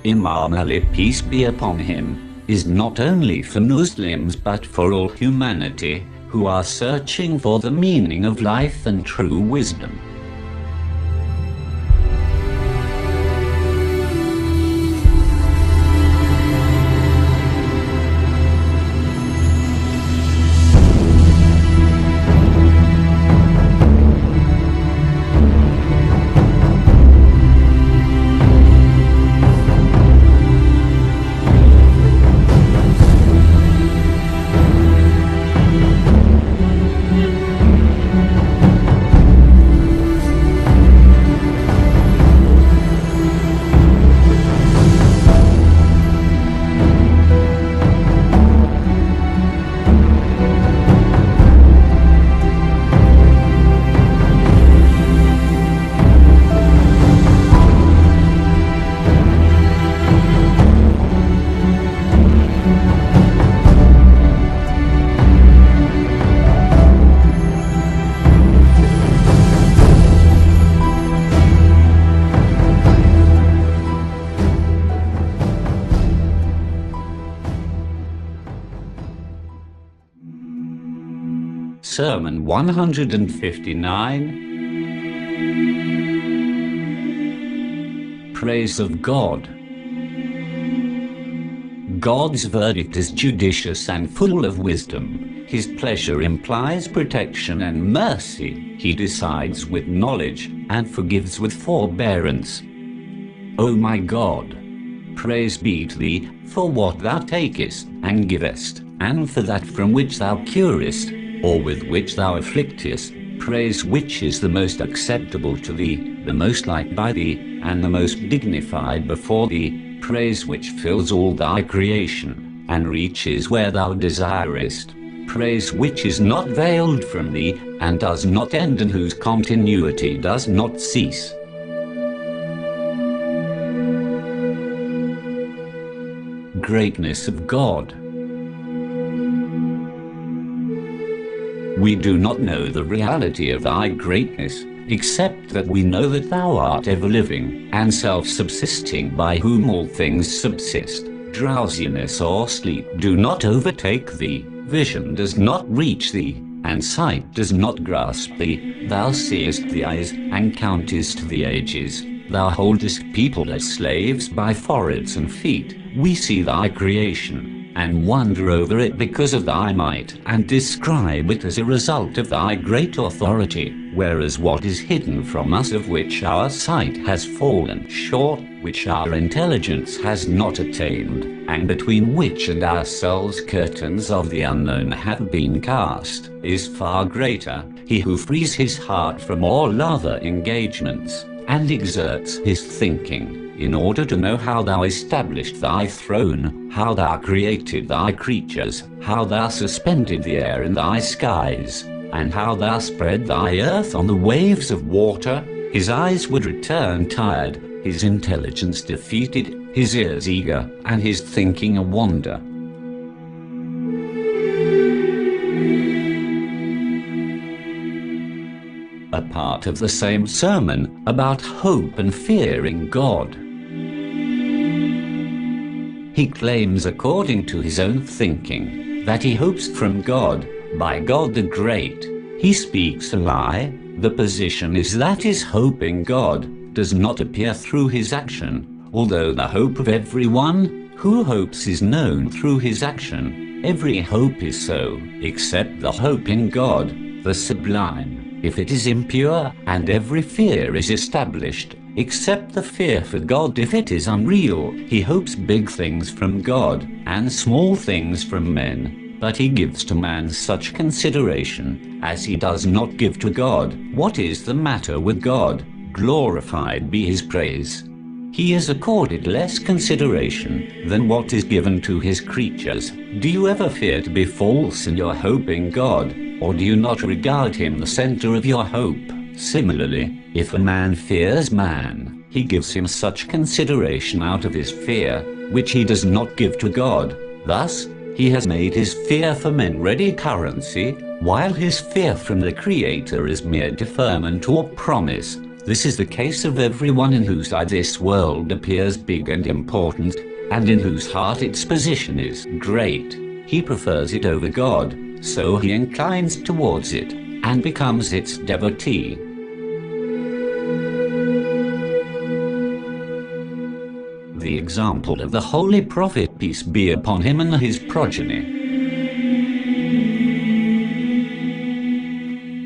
Imam Ali, peace be upon him, is not only for Muslims but for all humanity who are searching for the meaning of life and true wisdom. Sermon 159. Praise of God. God's verdict is judicious and full of wisdom. His pleasure implies protection and mercy. He decides with knowledge and forgives with forbearance. O my God, praise be to thee for what thou takest and givest, and for that from which thou curest, or with which thou afflictest, praise which is the most acceptable to thee, the most liked by thee, and the most dignified before thee, praise which fills all thy creation, and reaches where thou desirest, praise which is not veiled from thee, and does not end, and whose continuity does not cease. Greatness of God. We do not know the reality of thy greatness, except that we know that thou art ever-living and self-subsisting, by whom all things subsist. Drowsiness or sleep do not overtake thee, vision does not reach thee, and sight does not grasp thee. Thou seest the eyes, and countest the ages. Thou holdest people as slaves by foreheads and feet. We see thy creation, and wonder over it because of thy might, and describe it as a result of thy great authority, whereas what is hidden from us, of which our sight has fallen short, which our intelligence has not attained, and between which and ourselves curtains of the unknown have been cast, is far greater. He who frees his heart from all other engagements, and exerts his thinking, in order to know how thou established thy throne, how thou created thy creatures, how thou suspended the air in thy skies, and how thou spread thy earth on the waves of water, his eyes would return tired, his intelligence defeated, his ears eager, and his thinking a wonder. A part of the same sermon about hope and fear in God. He claims, according to his own thinking, that he hopes from God, by God the Great. He speaks a lie. The position is that his hope in God does not appear through his action, although the hope of everyone who hopes is known through his action. Every hope is so, except the hope in God, the sublime, if it is impure, and every fear is established, except the fear for God if it is unreal. He hopes big things from God, and small things from men, but he gives to man such consideration as he does not give to God. What is the matter with God? Glorified be his praise. He is accorded less consideration than what is given to his creatures. Do you ever fear to be false in your hope in God, or do you not regard him the center of your hope? Similarly, if a man fears man, he gives him such consideration out of his fear, which he does not give to God. Thus, he has made his fear for men ready currency, while his fear from the Creator is mere deferment or promise. This is the case of everyone in whose eye this world appears big and important, and in whose heart its position is great. He prefers it over God, so he inclines towards it, and becomes its devotee. The example of the Holy Prophet, peace be upon him, and his progeny.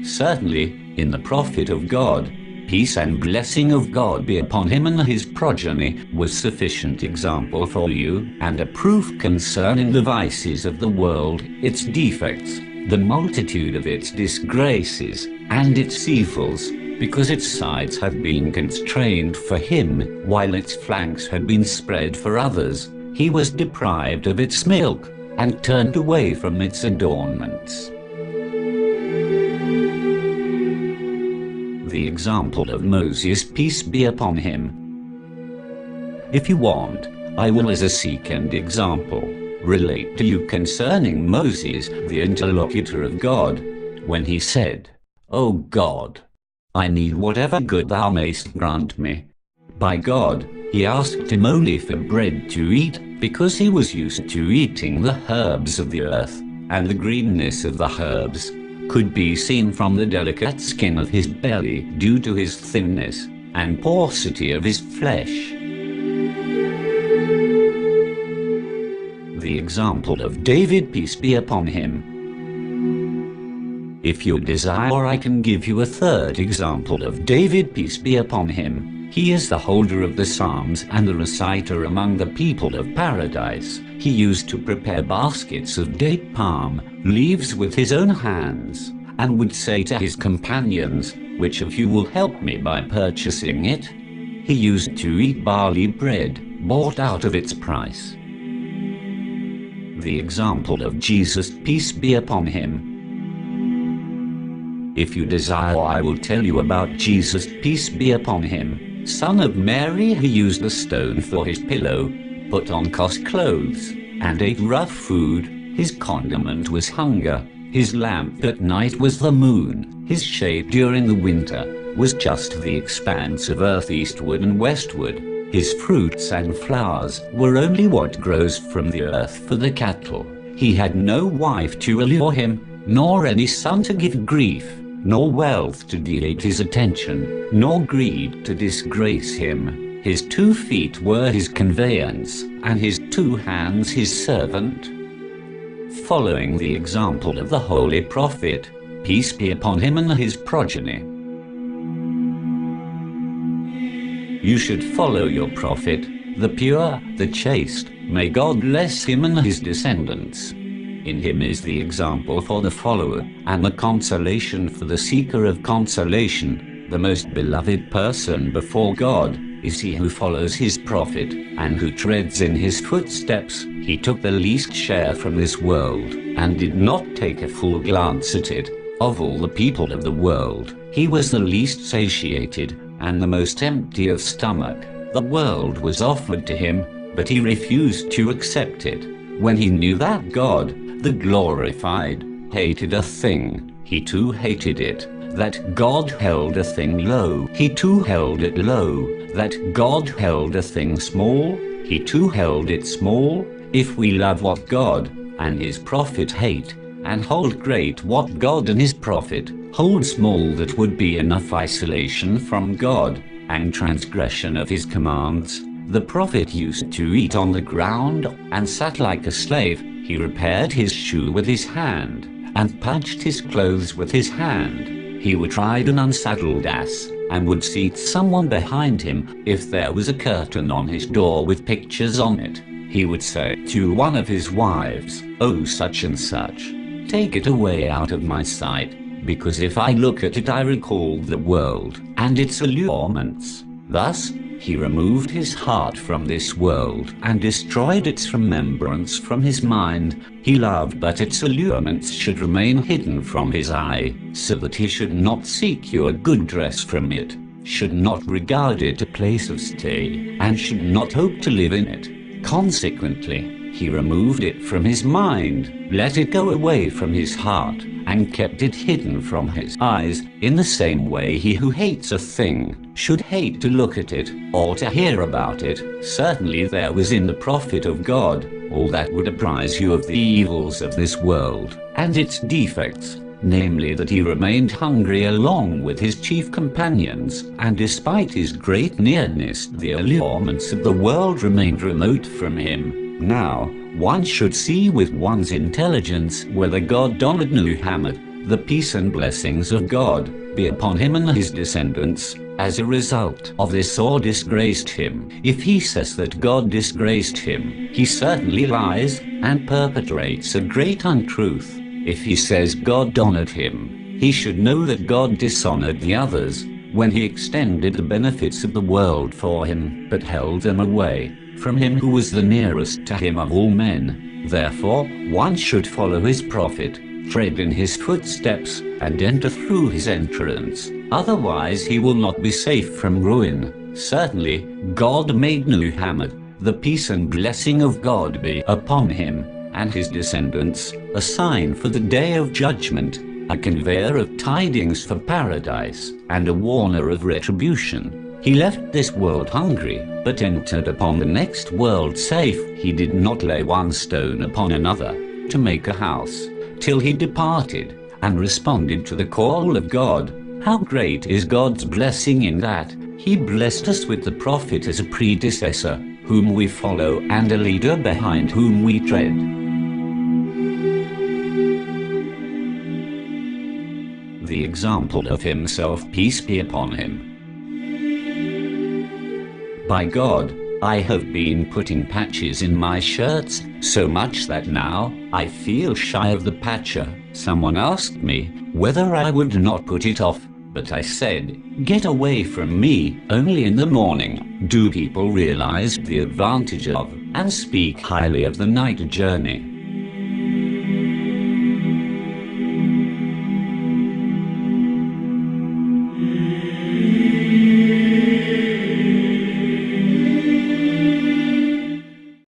Certainly, in the Prophet of God, peace and blessing of God be upon him and his progeny, was sufficient example for you, and a proof concerning the vices of the world, its defects, the multitude of its disgraces, and its evils, because its sides had been constrained for him, while its flanks had been spread for others. He was deprived of its milk, and turned away from its adornments. The example of Moses, peace be upon him. If you want, I will as a second example relate to you concerning Moses, the interlocutor of God, when he said, O God, I need whatever good thou mayst grant me. By God, he asked him only for bread to eat, because he was used to eating the herbs of the earth, and the greenness of the herbs could be seen from the delicate skin of his belly due to his thinness and paucity of his flesh. The example of David, peace be upon him. If you desire, I can give you a third example of David, peace be upon him. He is the holder of the Psalms and the reciter among the people of paradise. He used to prepare baskets of date palm leaves with his own hands, and would say to his companions, which of you will help me by purchasing it? He used to eat barley bread, bought out of its price. The example of Jesus, peace be upon him. If you desire, I will tell you about Jesus, peace be upon him, son of Mary, who used a stone for his pillow, put on coarse clothes, and ate rough food. His condiment was hunger, his lamp at night was the moon, his shade during the winter was just the expanse of earth eastward and westward. His fruits and flowers were only what grows from the earth for the cattle. He had no wife to allure him, nor any son to give grief, nor wealth to dilate his attention, nor greed to disgrace him. His 2 feet were his conveyance, and his 2 hands his servant. Following the example of the Holy Prophet, peace be upon him and his progeny. You should follow your Prophet, the pure, the chaste. May God bless him and his descendants. In him is the example for the follower, and the consolation for the seeker of consolation. The most beloved person before God is he who follows his Prophet, and who treads in his footsteps. He took the least share from this world, and did not take a full glance at it. Of all the people of the world, he was the least satiated, and the most empty of stomach. The world was offered to him, but he refused to accept it. When he knew that God, the glorified, hated a thing, he too hated it. That God held a thing low, he too held it low. That God held a thing small, he too held it small. If we love what God and his Prophet hate, and hold great what God and his Prophet hold small, that would be enough isolation from God and transgression of his commands. The Prophet used to eat on the ground, and sat like a slave. He repaired his shoe with his hand, and patched his clothes with his hand. He would ride an unsaddled ass, and would seat someone behind him. If there was a curtain on his door with pictures on it, he would say to one of his wives, "Oh, such and such, take it away out of my sight, because if I look at it I recall the world and its allurements." Thus, he removed his heart from this world and destroyed its remembrance from his mind. He loved but its allurements should remain hidden from his eye, so that he should not seek you a good dress from it, should not regard it a place of stay, and should not hope to live in it. Consequently, He removed it from his mind, let it go away from his heart, and kept it hidden from his eyes. In the same way, he who hates a thing should hate to look at it, or to hear about it. Certainly there was in the prophet of God all that would apprise you of the evils of this world, and its defects, namely that he remained hungry along with his chief companions, and despite his great nearness the allurements of the world remained remote from him. Now, one should see with one's intelligence whether God honored Muhammad, the peace and blessings of God be upon him and his descendants, as a result of this, or disgraced him. If he says that God disgraced him, he certainly lies and perpetrates a great untruth. If he says God honored him, he should know that God dishonored the others when he extended the benefits of the world for him, but held them away from him who was the nearest to him of all men. Therefore, one should follow his prophet, tread in his footsteps, and enter through his entrance. Otherwise he will not be safe from ruin. Certainly, God made Muhammad, the peace and blessing of God be upon him and his descendants, a sign for the day of judgment, a conveyor of tidings for paradise, and a warner of retribution. He left this world hungry, but entered upon the next world safe. He did not lay one stone upon another to make a house, till he departed, and responded to the call of God. How great is God's blessing in that he blessed us with the Prophet as a predecessor, whom we follow, and a leader behind whom we tread. The example of himself, peace be upon him. By God, I have been putting patches in my shirts, so much that now I feel shy of the patcher. Someone asked me whether I would not put it off, but I said, "Get away from me." Only in the morning do people realize the advantage of and speak highly of the night journey.